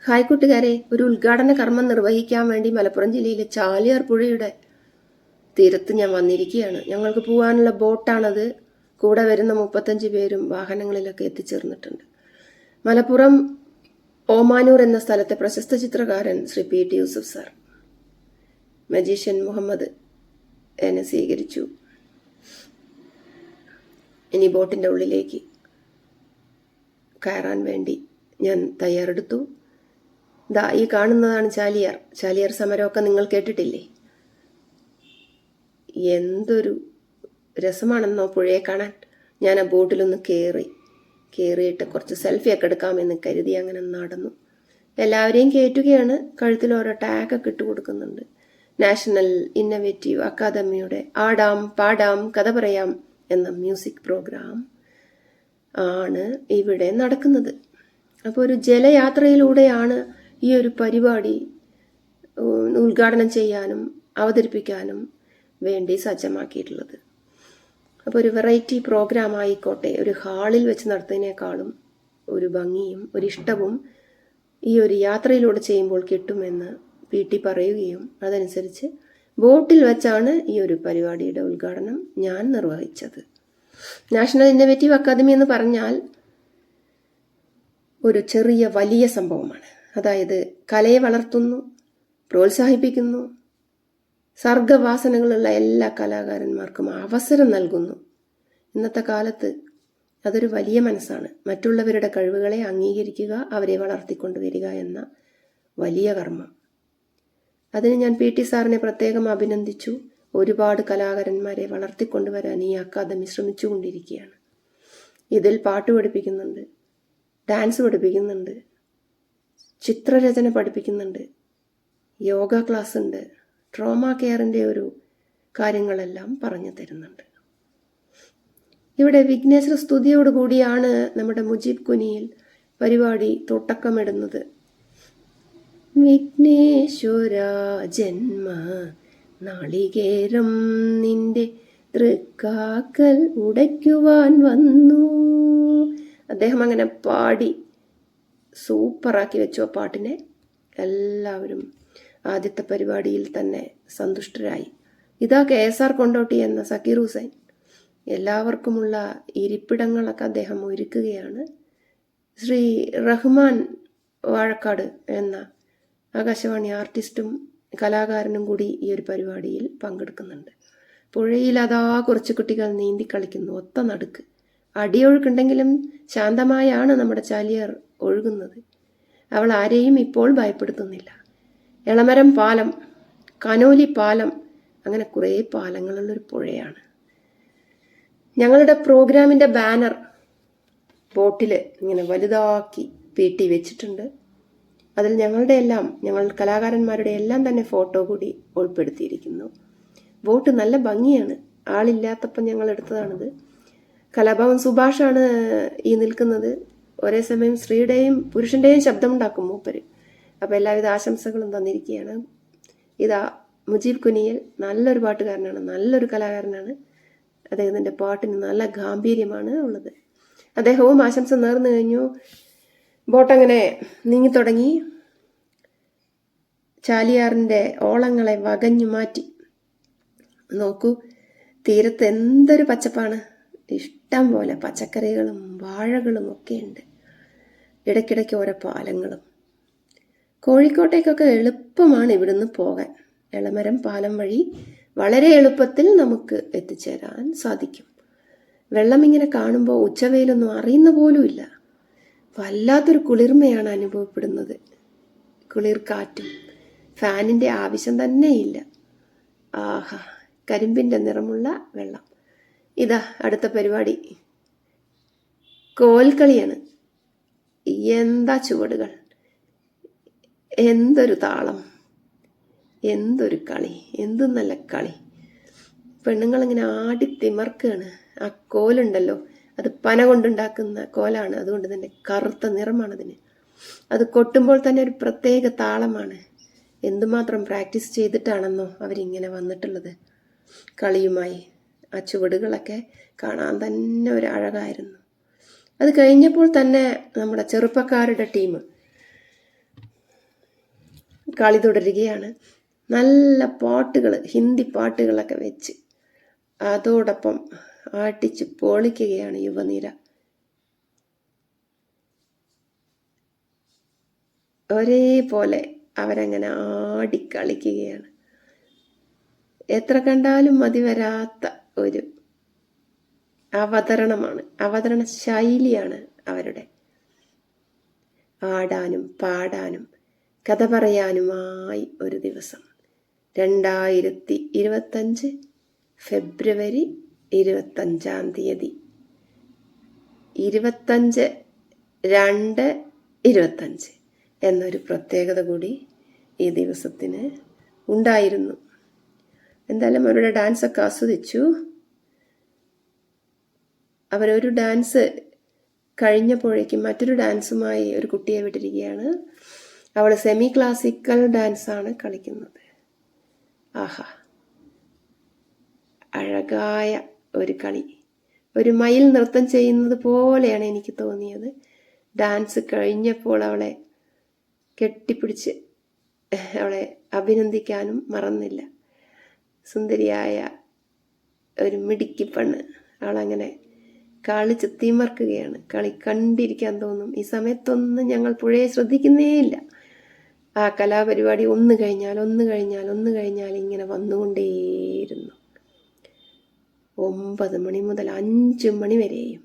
Hi കൂട്ടുകാരെ, ഒരു ഉദ്ഘാടന കർമ്മം നിർവഹിക്കാൻ വേണ്ടി മലപ്പുറം ജില്ലയിലെ ചാലിയാർ പുഴയുടെ തീരത്ത് ഞാൻ വന്നിരിക്കുകയാണ്. ഞങ്ങൾക്ക് പോകാനുള്ള ബോട്ടാണത്. കൂടെ വരുന്ന 35 പേരും വാഹനങ്ങളിലൊക്കെ എത്തിച്ചേർന്നിട്ടുണ്ട്. മലപ്പുറം ഓമാനൂർ എന്ന സ്ഥലത്തെ പ്രശസ്ത ചിത്രകാരൻ Shri PT Yusuf sir, magician Muhammad എന്നെ സ്വീകരിച്ചു. ഇനി ബോട്ടിൻ്റെ ഉള്ളിലേക്ക് കയറാൻ വേണ്ടി ഞാൻ തയ്യാറെടുത്തു. ഈ കാണുന്നതാണ് ചാലിയാർ സമരമൊക്കെ നിങ്ങൾ കേട്ടിട്ടില്ലേ? എന്തൊരു രസമാണെന്നോ പുഴയെ കാണാൻ. ഞാൻ ആ ബോട്ടിലൊന്ന് കയറിയിട്ട് കുറച്ച് സെൽഫിയൊക്കെ എടുക്കാമെന്ന് കരുതി അങ്ങനെ നടന്നു. എല്ലാവരെയും കയറ്റുകയാണ്. കഴുത്തിൽ ഓരോ ടാഗൊക്കെ ഇട്ട് കൊടുക്കുന്നുണ്ട്. നാഷണൽ ഇന്നവേറ്റീവ് അക്കാദമിയുടെ ആടാം പാടാം കഥ പറയാം എന്ന മ്യൂസിക് പ്രോഗ്രാം ആണ് ഇവിടെ നടക്കുന്നത്. അപ്പോൾ ഒരു ജലയാത്രയിലൂടെയാണ് ഈ ഒരു പരിപാടി ഉദ്ഘാടനം ചെയ്യാനും അവതരിപ്പിക്കാനും വേണ്ടി സജ്ജമാക്കിയിട്ടുള്ളത്. അപ്പോൾ ഒരു വെറൈറ്റി പ്രോഗ്രാം ആയിക്കോട്ടെ, ഒരു ഹാളിൽ വെച്ച് നടത്തുന്നതിനേക്കാളും ഒരു ഭംഗിയും ഒരിഷ്ടവും ഈ ഒരു യാത്രയിലൂടെ ചെയ്യുമ്പോൾ കിട്ടുമെന്ന് PT പറയുകയും അതനുസരിച്ച് ബോട്ടിൽ വെച്ചാണ് ഈ ഒരു പരിപാടിയുടെ ഉദ്ഘാടനം ഞാൻ നിർവഹിച്ചത്. നാഷണൽ ഇന്നവേറ്റീവ് അക്കാദമി എന്ന് പറഞ്ഞാൽ ഒരു ചെറിയ വലിയ സംഭവമാണ്. അതായത് കലയെ വളർത്തുന്നു, പ്രോത്സാഹിപ്പിക്കുന്നു, സർഗവാസനകളുള്ള എല്ലാ കലാകാരന്മാർക്കും അവസരം നൽകുന്നു. ഇന്നത്തെ കാലത്ത് അതൊരു വലിയ മനസ്സാണ്. മറ്റുള്ളവരുടെ കഴിവുകളെ അംഗീകരിക്കുക, അവരെ വളർത്തിക്കൊണ്ടുവരിക എന്ന വലിയ കർമ്മം. അതിന് ഞാൻ PT സാറിനെ പ്രത്യേകം അഭിനന്ദിച്ചു. ഒരുപാട് കലാകാരന്മാരെ വളർത്തിക്കൊണ്ടുവരാൻ ഈ അക്കാദമി ശ്രമിച്ചുകൊണ്ടിരിക്കുകയാണ്. ഇതിൽ പാട്ട് പഠിപ്പിക്കുന്നുണ്ട്, ഡാൻസ് പഠിപ്പിക്കുന്നുണ്ട്, ചിത്രരചന പഠിപ്പിക്കുന്നുണ്ട്, യോഗ ക്ലാസ് ഉണ്ട്, ട്രോമ കെയറിൻ്റെ ഒരു കാര്യങ്ങളെല്ലാം പറഞ്ഞു തരുന്നുണ്ട്. ഇവിടെ വിഘ്നേശ്വര സ്തുതിയോടുകൂടിയാണ് നമ്മുടെ മുജീബ് കുനിയിൽ പരിപാടി തുടക്കമിടുന്നത്. വിഘ്നേശ്വര ജന്മ നാളികേരം നിന്റെ തൃക്കാക്കൽ ഉടയ്ക്കുവാൻ വന്നു. അദ്ദേഹം അങ്ങനെ പാടി സൂപ്പറാക്കി വെച്ചു ആ പാട്ടിനെ. എല്ലാവരും ആദ്യത്തെ പരിപാടിയിൽ തന്നെ സന്തുഷ്ടരായി. ഇതാ KSR കൊണ്ടോട്ടി എന്ന സക്കീർ ഹുസൈൻ. എല്ലാവർക്കുമുള്ള ഇരിപ്പിടങ്ങളൊക്കെ അദ്ദേഹം ഒരുക്കുകയാണ്. ശ്രീ റഹ്മാൻ വാഴക്കാട് എന്ന ആകാശവാണി ആർട്ടിസ്റ്റും കലാകാരനും കൂടി ഈ ഒരു പരിപാടിയിൽ പങ്കെടുക്കുന്നുണ്ട്. പുഴയിൽ അതാ കുറച്ച് കുട്ടികൾ നീന്തി കളിക്കുന്നു. ഒത്ത നടുക്ക് അടിയൊഴുക്കുണ്ടെങ്കിലും ശാന്തമായാണ് നമ്മുടെ ചാലിയാർ ഒഴുകുന്നത്. അവൾ ആരെയും ഇപ്പോൾ ഭയപ്പെടുത്തുന്നില്ല. എളമരം പാലം, കനോലി പാലം, അങ്ങനെ കുറേ പാലങ്ങളുള്ളൊരു പുഴയാണ്. ഞങ്ങളുടെ പ്രോഗ്രാമിൻ്റെ ബാനർ ബോട്ടിൽ ഇങ്ങനെ വലുതാക്കി PT വെച്ചിട്ടുണ്ട്. അതിൽ ഞങ്ങൾ കലാകാരന്മാരുടെ എല്ലാം തന്നെ ഫോട്ടോ കൂടി ഉൾപ്പെടുത്തിയിരിക്കുന്നു. ബോട്ട് നല്ല ഭംഗിയാണ്. ആളില്ലാത്തപ്പം ഞങ്ങൾ എടുത്തതാണിത്. കലാഭവൻ സുഭാഷാണ് ഈ നിൽക്കുന്നത്. ഒരേ സമയം സ്ത്രീയുടെയും പുരുഷൻ്റെയും ശബ്ദമുണ്ടാക്കും മൂപ്പര്. അപ്പോൾ എല്ലാവിധ ആശംസകളും തന്നിരിക്കുകയാണ്. ഇതാ മുജീബ് കുനിയൽ നല്ലൊരു പാട്ടുകാരനാണ്, നല്ലൊരു കലാകാരനാണ്. അദ്ദേഹത്തിൻ്റെ പാട്ടിന് നല്ല ഗാംഭീര്യമാണ് ഉള്ളത്. അദ്ദേഹവും ആശംസ നേർന്നു കഴിഞ്ഞു. ബോട്ടങ്ങനെ നീങ്ങിത്തുടങ്ങി. ചാലിയാറിൻ്റെ ഓളങ്ങളെ വകഞ്ഞു മാറ്റി. നോക്കൂ, തീരത്ത് എന്തൊരു പച്ചപ്പാണ്. ഇഷ്ടം പോലെ പച്ചക്കറികളും വാഴകളും ഒക്കെ ഉണ്ട്. ഇടയ്ക്കിടയ്ക്ക് ഓരോ പാലങ്ങളും. കോഴിക്കോട്ടേക്കൊക്കെ എളുപ്പമാണ് ഇവിടുന്ന് പോകാൻ. എളമരം പാലം വഴി വളരെ എളുപ്പത്തിൽ നമുക്ക് എത്തിച്ചേരാൻ സാധിക്കും. വെള്ളം ഇങ്ങനെ കാണുമ്പോൾ ഉച്ചവെയിലൊന്നും അറിയുന്ന പോലുമില്ല. വല്ലാത്തൊരു കുളിർമയാണ് അനുഭവപ്പെടുന്നത്. കുളിർ കാറ്റും ഫാനിൻ്റെ ആവശ്യം തന്നെയില്ല. ആഹാ, കരിമ്പിൻ്റെ നിറമുള്ള വെള്ളം. ഇതാ അടുത്ത പരിപാടി കോൽക്കളിയാണ്. എന്താ ചുവടുകൾ, എന്തൊരു താളം, എന്തൊരു കളി, എന്ത് നല്ല കളി. പെണ്ണുങ്ങളിങ്ങനെ ആടി തിമർക്കാണ്. ആ കോലുണ്ടല്ലോ, അത് പന കൊണ്ടുണ്ടാക്കുന്ന കോലാണ്. അതുകൊണ്ട് തന്നെ കറുത്ത നിറമാണതിന്. അത് കൊട്ടുമ്പോൾ തന്നെ ഒരു പ്രത്യേക താളമാണ്. എന്തുമാത്രം പ്രാക്ടീസ് ചെയ്തിട്ടാണെന്നോ അവരിങ്ങനെ വന്നിട്ടുള്ളത് കളിയുമായി. ആ ചുവടുകളൊക്കെ കാണാൻ തന്നെ ഒരു അഴകായിരുന്നു. അത് കഴിഞ്ഞപ്പോൾ തന്നെ നമ്മുടെ ചെറുപ്പക്കാരുടെ ടീം കളി തുടരുകയാണ്. നല്ല പാട്ടുകൾ, ഹിന്ദി പാട്ടുകളൊക്കെ വെച്ച് അതോടൊപ്പം ആട്ടിച്ച് പൊളിക്കുകയാണ് യുവനിര. ഒരേപോലെ അവരങ്ങനെ ആടിക്കളിക്കുകയാണ്. എത്ര കണ്ടാലും മതി വരാത്ത ഒരു അവതരണ ശൈലിയാണ് അവരുടെ. ആടാനും പാടാനും കഥ പറയാനുമായി ഒരു ദിവസം. 2025 ഫെബ്രുവരി 25 25/2/25 എന്നൊരു പ്രത്യേകത കൂടി ഈ ദിവസത്തിന് ഉണ്ടായിരുന്നു. എന്തായാലും അവരുടെ ഡാൻസൊക്കെ ആസ്വദിച്ചു. അവരൊരു ഡാൻസ് കഴിഞ്ഞപ്പോഴേക്കും മറ്റൊരു ഡാൻസുമായി ഒരു കുട്ടിയെ വിട്ടിരിക്കുകയാണ്. അവൾ സെമി ക്ലാസിക്കൽ ഡാൻസാണ് കളിക്കുന്നത്. ആഹാ, അഴകായ ഒരു കളി. ഒരു മയിൽ നൃത്തം ചെയ്യുന്നത് പോലെയാണ് എനിക്ക് തോന്നിയത്. ഡാൻസ് കഴിഞ്ഞപ്പോൾ അവളെ കെട്ടിപ്പിടിച്ച് അവളെ അഭിനന്ദിക്കാനും മറന്നില്ല. സുന്ദരിയായ ഒരു മിടുക്കി പെണ്ണ്. അവളങ്ങനെ കളിച്ച് തിമർക്കുകയാണ്. കളി കണ്ടിരിക്കാൻ തോന്നും. ഈ സമയത്തൊന്നും ഞങ്ങൾ പുഴയെ ശ്രദ്ധിക്കുന്നേയില്ല. ആ കലാപരിപാടി ഒന്ന് കഴിഞ്ഞാൽ ഇങ്ങനെ വന്നുകൊണ്ടേയിരുന്നു. 9 മണി മുതൽ 5 മണി വരെയും.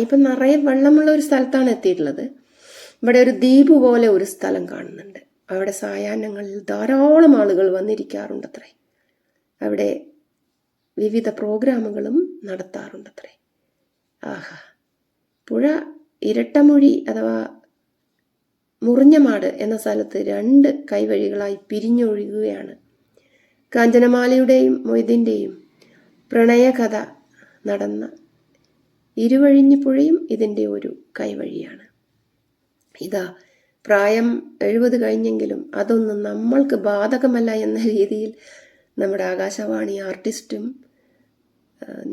ഇപ്പം നിറയെ വെള്ളമുള്ള ഒരു സ്ഥലത്താണ് എത്തിയിട്ടുള്ളത്. ഇവിടെ ഒരു ദ്വീപ് പോലെ ഒരു സ്ഥലം കാണുന്നുണ്ട്. അവിടെ സായാഹ്നങ്ങളിൽ ധാരാളം ആളുകൾ വന്നിരിക്കാറുണ്ടത്രേ. അവിടെ വിവിധ പ്രോഗ്രാമുകളും നടത്താറുണ്ടത്രേ. ആഹാ, പുഴ ഇരട്ടമൊഴി അഥവാ മുറിഞ്ഞമാട് എന്ന സ്ഥലത്ത് 2 കൈവഴികളായി പിരിഞ്ഞൊഴുകുകയാണ്. കാഞ്ചനമാലയുടെയും മൊയ്തീൻ്റെയും പ്രണയകഥ നടന്ന ഇരുവഴിഞ്ഞി പുഴയും ഇതിൻ്റെ ഒരു കൈവഴിയാണ്. പ്രായം 70 കഴിഞ്ഞെങ്കിലും അതൊന്നും നമ്മൾക്ക് ബാധകമല്ല എന്ന രീതിയിൽ നമ്മുടെ ആകാശവാണി ആർട്ടിസ്റ്റും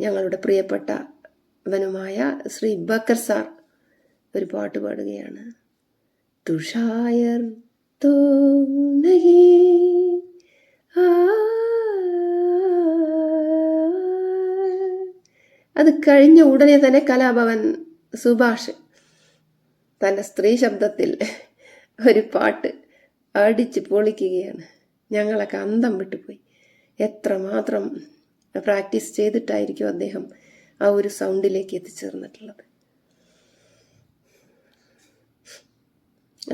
ഞങ്ങളുടെ പ്രിയപ്പെട്ടവനുമായ ശ്രീ ബക്കർ സാർ ഒരു പാട്ട് പാടുകയാണ്. തുഷായർ തോ നഹീ അത് കഴിഞ്ഞ ഉടനെ തന്നെ കലാഭവൻ സുഭാഷ് തൻ്റെ സ്ത്രീ ശബ്ദത്തിൽ ഒരു പാട്ട് അടിച്ച് പൊളിക്കുകയാണ്. ഞങ്ങളൊക്കെ അന്തം വിട്ടുപോയി. എത്രമാത്രം പ്രാക്ടീസ് ചെയ്തിട്ടായിരിക്കും അദ്ദേഹം ആ ഒരു സൗണ്ടിലേക്ക് എത്തിച്ചേർന്നിട്ടുള്ളത്.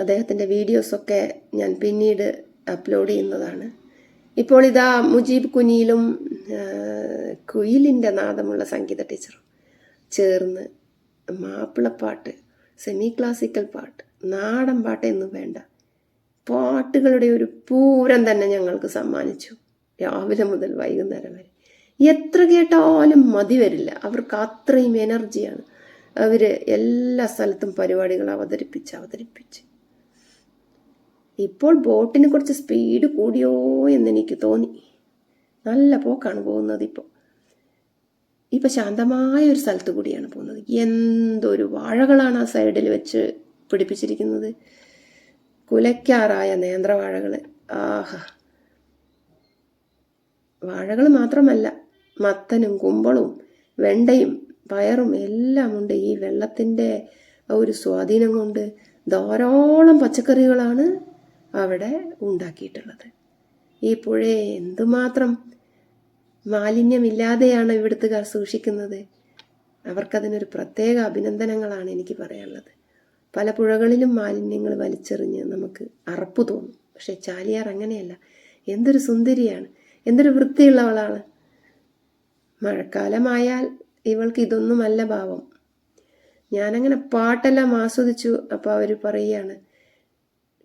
അദ്ദേഹത്തിൻ്റെ വീഡിയോസൊക്കെ ഞാൻ പിന്നീട് അപ്ലോഡ് ചെയ്യുന്നതാണ്. ഇപ്പോൾ മുജീബ് കുനിയിലും കുയിലിൻ്റെ നാദമുള്ള സംഗീത ടീച്ചറും ചേർന്ന് മാപ്പിളപ്പാട്ട്, സെമി ക്ലാസിക്കൽ പാട്ട്, നാടൻ പാട്ട് എന്നും വേണ്ട പാട്ടുകളുടെ ഒരു പൂരം തന്നെ ഞങ്ങൾക്ക് സമ്മാനിച്ചു. രാവിലെ മുതൽ വൈകുന്നേരം വരെ എത്ര കേട്ടാലും മതി വരില്ല. അവർക്ക് അത്രയും എനർജിയാണ്. അവർ എല്ലാ സ്ഥലത്തും പരിപാടികൾ അവതരിപ്പിച്ച് ഇപ്പോൾ ബോട്ടിന് കുറച്ച് സ്പീഡ് കൂടിയോ എന്നെനിക്ക് തോന്നി. നല്ല പോക്കാണ് പോകുന്നത്. ഇപ്പം ശാന്തമായ ഒരു സ്ഥലത്ത് കൂടിയാണ് പോകുന്നത്. എന്തൊരു വാഴകളാണ് ആ സൈഡിൽ വെച്ച് പിടിപ്പിച്ചിരിക്കുന്നത്. കുലയ്ക്കാറായ നേന്ത്രവാഴകൾ. ആഹാ, വാഴകൾ മാത്രമല്ല, മത്തനും കുമ്പളവും വെണ്ടയും പയറും എല്ലാം ഉണ്ട്. ഈ വെള്ളത്തിൻ്റെ ഒരു സ്വാധീനം കൊണ്ട് ധാരാളം പച്ചക്കറികളാണ് അവിടെ ഉണ്ടാക്കിയിട്ടുള്ളത്. ഈ പുഴയെ എന്തുമാത്രം മാലിന്യമില്ലാതെയാണ് ഇവിടുത്തുകാർ സൂക്ഷിക്കുന്നത്. അവർക്കതിനൊരു പ്രത്യേക അഭിനന്ദനങ്ങളാണ് എനിക്ക് പറയാനുള്ളത്. പല പുഴകളിലും മാലിന്യങ്ങൾ വലിച്ചെറിഞ്ഞ് നമുക്ക് അറപ്പ് തോന്നും. പക്ഷെ ചാലിയാർ അങ്ങനെയല്ല. എന്തൊരു സുന്ദരിയാണ്, എന്തൊരു വൃത്തിയുള്ളവളാണ്. മഴക്കാലമായാൽ ഇവൾക്ക് ഇതൊന്നുമല്ല ഭാവം. ഞാനങ്ങനെ പാട്ടെല്ലാം ആസ്വദിച്ചു. അപ്പോൾ അവർ പറയുകയാണ്,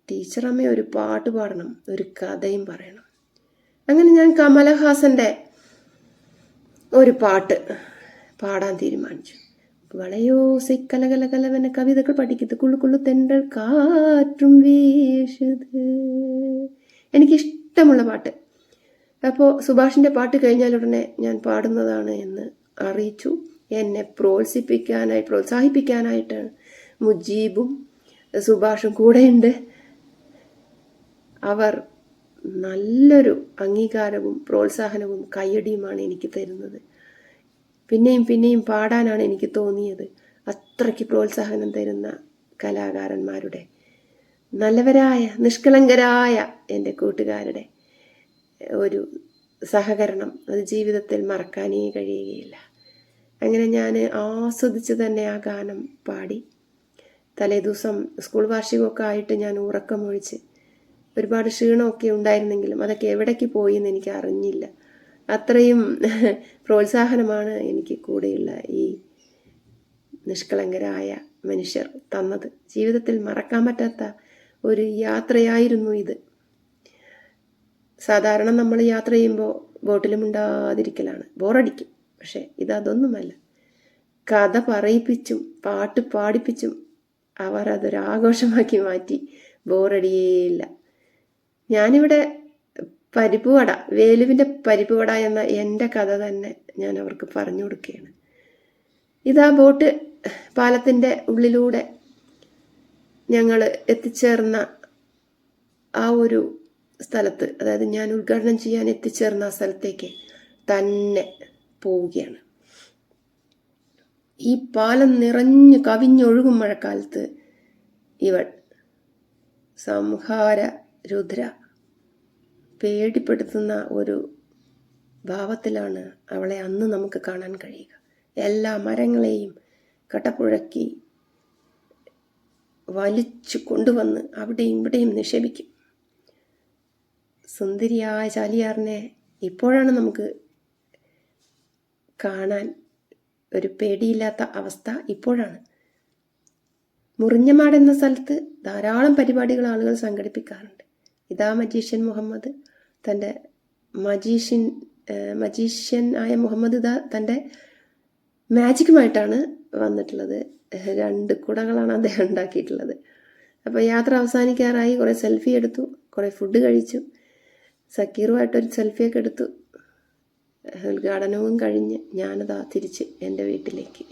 ടീച്ചറമ്മ ഒരു പാട്ട് പാടണം, ഒരു കഥയും പറയണം. അങ്ങനെ ഞാൻ കമലഹാസൻ്റെ ഒരു പാട്ട് പാടാൻ തീരുമാനിച്ചു. വളയോസൈ കലകലകലവന കവിതകൾ പഠിക്കുന്നത് കുള്ളു തെണ്ടൽ കാറ്റും വീശുത്. എനിക്കിഷ്ടമുള്ള പാട്ട്. അപ്പോൾ സുഭാഷിൻ്റെ പാട്ട് കഴിഞ്ഞാൽ ഉടനെ ഞാൻ പാടുന്നതാണ് എന്ന് അറിയിച്ചു. എന്നെ പ്രോത്സാഹിപ്പിക്കാനായിട്ട് മുജീബും സുഭാഷും കൂടെയുണ്ട്. അവർ നല്ലൊരു അംഗീകാരവും പ്രോത്സാഹനവും കയ്യടിയുമാണ് എനിക്ക് തരുന്നത്. പിന്നെയും പിന്നെയും പാടാനാണ് എനിക്ക് തോന്നിയത്. അത്രയ്ക്ക് പ്രോത്സാഹനം തരുന്ന കലാകാരന്മാരുടെ, നല്ലവരായ നിഷ്കളങ്കരായ എൻ്റെ കൂട്ടുകാരുടെ ഒരു സഹകരണം അത് ജീവിതത്തിൽ മറക്കാനേ കഴിയുകയില്ല. അങ്ങനെ ഞാൻ ആസ്വദിച്ച് തന്നെ ആ ഗാനം പാടി. തലേദിവസം സ്കൂൾ വാർഷികമൊക്കെ ആയിട്ട് ഞാൻ ഉറക്കമൊഴിച്ച് ഒരുപാട് ക്ഷീണമൊക്കെ ഉണ്ടായിരുന്നെങ്കിലും അതൊക്കെ എവിടേക്ക് പോയി എന്ന് എനിക്ക് അറിഞ്ഞില്ല. അത്രയും പ്രോത്സാഹനമാണ് എനിക്ക് കൂടെയുള്ള ഈ നിഷ്കളങ്കരായ മനുഷ്യർ തന്നത്. ജീവിതത്തിൽ മറക്കാൻ പറ്റാത്ത ഒരു യാത്രയായിരുന്നു ഇത്. സാധാരണ നമ്മൾ യാത്ര ചെയ്യുമ്പോൾ ബോട്ടിലും ഉണ്ടാതിരിക്കലാണ്, ബോറടിക്കും. പക്ഷെ ഇതൊന്നുമല്ല. കഥ പറയിപ്പിച്ചും പാട്ട് പാടിപ്പിച്ചും അവർ അതൊരാഘോഷമാക്കി മാറ്റി. ബോറടിയേയില്ല. ഞാനിവിടെ പരിപ്പുവട, വേലുവിൻ്റെ പരിപ്പുവട എന്ന എൻ്റെ കഥ തന്നെ ഞാൻ അവർക്ക് പറഞ്ഞു കൊടുക്കുകയാണ്. ഇതാ ബോട്ട് പാലത്തിൻ്റെ ഉള്ളിലൂടെ ഞങ്ങൾ എത്തിച്ചേർന്ന ആ ഒരു സ്ഥലത്ത്, അതായത് ഞാൻ ഉദ്ഘാടനം ചെയ്യാൻ എത്തിച്ചേർന്ന ആ സ്ഥലത്തേക്ക് തന്നെ പോവുകയാണ്. ഈ പാലം നിറഞ്ഞു കവിഞ്ഞൊഴുകും മഴക്കാലത്ത് ഇവൾ സംഹാര രുദ്ര പേടിപ്പെടുത്തുന്ന ഒരു ഭാവത്തിലാണ് അവളെ അന്ന് നമുക്ക് കാണാൻ കഴിയുക. എല്ലാ മരങ്ങളെയും കട്ടപ്പുഴക്കി വലിച്ചു കൊണ്ടുവന്ന് അവിടെയും ഇവിടെയും നിക്ഷേപിക്കും. സുന്ദരിയായ ചാലിയാറിനെ ഇപ്പോഴാണ് നമുക്ക് കാണാൻ ഒരു പേടിയില്ലാത്ത അവസ്ഥ. ഇപ്പോഴാണ്. മുറിഞ്ഞമാട് എന്ന സ്ഥലത്ത് ധാരാളം പരിപാടികൾ ആളുകൾ സംഘടിപ്പിക്കാറുണ്ട്. ഇതാ മജീഷ്യൻ മുഹമ്മദ് തൻ്റെ മജീഷ്യൻ ആയ മുഹമ്മദ് ഇതാ തൻ്റെ മാജിക്കുമായിട്ടാണ് വന്നിട്ടുള്ളത്. 2 കുടകളാണ് അദ്ദേഹം ഉണ്ടാക്കിയിട്ടുള്ളത്. അപ്പോൾ യാത്ര അവസാനിക്കാറായി. കുറേ സെൽഫി എടുത്തു, കുറേ ഫുഡ് കഴിച്ചു, സക്കീറുമായിട്ടൊരു സെൽഫിയൊക്കെ എടുത്തു. ഉദ്ഘാടനവും കഴിഞ്ഞ് ഞാനതാ തിരിച്ച് എൻ്റെ വീട്ടിലേക്ക്.